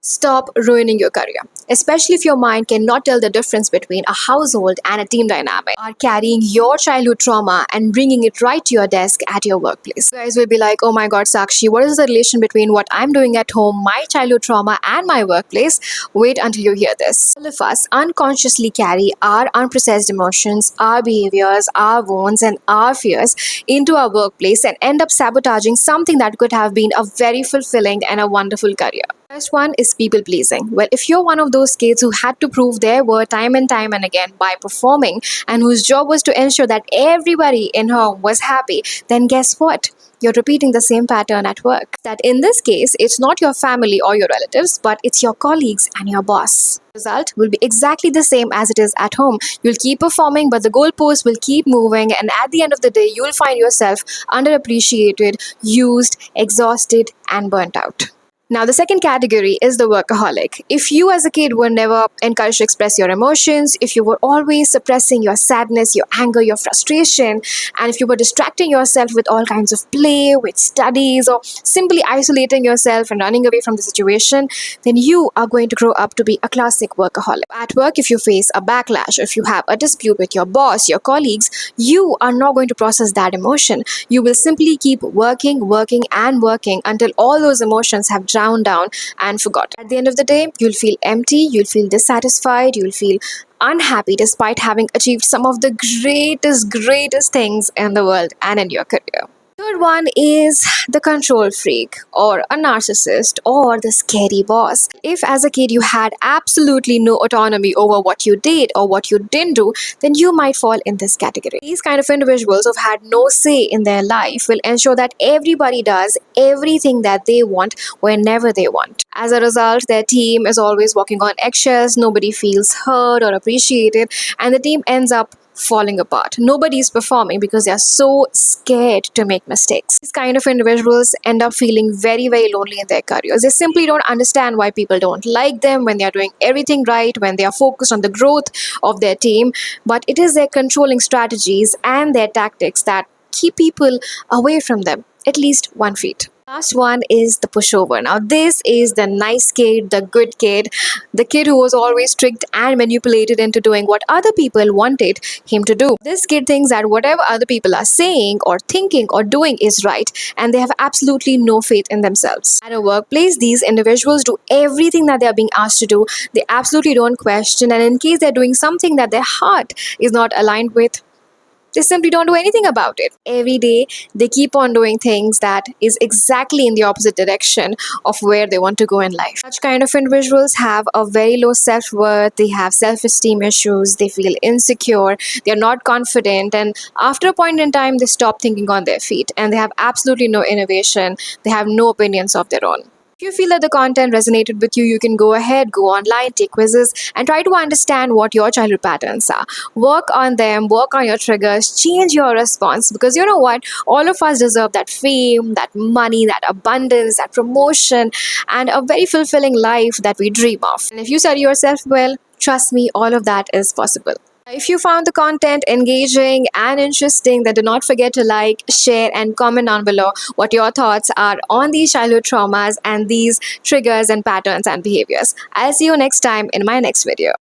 Stop ruining your career, especially if your mind cannot tell the difference between a household and a team dynamic. Are carrying your childhood trauma and bringing it right to your desk at your workplace. You guys will be like, oh my god, Sakshi, what is the relation between what I'm doing at home, my childhood trauma, and my workplace? Wait until you hear this. All of us unconsciously carry our unprocessed emotions, our behaviors, our wounds, and our fears into our workplace and end up sabotaging something that could have been a very fulfilling and a wonderful career. First one is people pleasing. Well, if you're one of those kids who had to prove their worth time and time and again by performing and whose job was to ensure that everybody in home was happy, then guess what? You're repeating the same pattern at work. That in this case, it's not your family or your relatives, but it's your colleagues and your boss. Result will be exactly the same as it is at home. You'll keep performing, but the goalposts will keep moving, and at the end of the day, you'll find yourself underappreciated, used, exhausted, and burnt out. Now, the second category is the workaholic. If you as a kid were never encouraged to express your emotions, if you were always suppressing your sadness, your anger, your frustration, and if you were distracting yourself with all kinds of play, with studies, or simply isolating yourself and running away from the situation, then you are going to grow up to be a classic workaholic. At work, if you face a backlash, if you have a dispute with your boss, your colleagues, you are not going to process that emotion. You will simply keep working, working, and working until all those emotions have drowned down and forgotten. At the end of the day, you'll feel empty, you'll feel dissatisfied, you'll feel unhappy despite having achieved some of the greatest things in the world and in your career. Third one is the control freak or a narcissist or the scary boss. If as a kid you had absolutely no autonomy over what you did or what you didn't do, then you might fall in this category. These kind of individuals who've had no say in their life will ensure that everybody does everything that they want whenever they want. As a result, their team is always walking on eggshells, nobody feels heard or appreciated, and the team ends up falling apart. Nobody is performing because they are so scared to make mistakes. These kind of individuals end up feeling very lonely in their careers. They simply don't understand why people don't like them when they are doing everything right, when they are focused on the growth of their team. But it is their controlling strategies and their tactics that keep people away from them, at least 1 feet. Last one is the pushover. Now, this is the nice kid, the good kid, the kid who was always tricked and manipulated into doing what other people wanted him to do. This kid thinks that whatever other people are saying or thinking or doing is right, and they have absolutely no faith in themselves. At a workplace, these individuals do everything that they are being asked to do. They absolutely don't question, and in case they're doing something that their heart is not aligned with, they simply don't do anything about it. Every day, they keep on doing things that is exactly in the opposite direction of where they want to go in life. Such kind of individuals have a very low self-worth, they have self-esteem issues, they feel insecure, they're not confident, and after a point in time, they stop thinking on their feet, and they have absolutely no innovation, they have no opinions of their own. If you feel that the content resonated with you, you can go ahead, go online, take quizzes, and try to understand what your childhood patterns are. Work on them, work on your triggers, change your response, because you know what? All of us deserve that fame, that money, that abundance, that promotion, and a very fulfilling life that we dream of. And if you study yourself well, trust me, all of that is possible. If you found the content engaging and interesting, then do not forget to like, share, and comment down below what your thoughts are on these childhood traumas and these triggers and patterns and behaviors. I'll see you next time in my next video.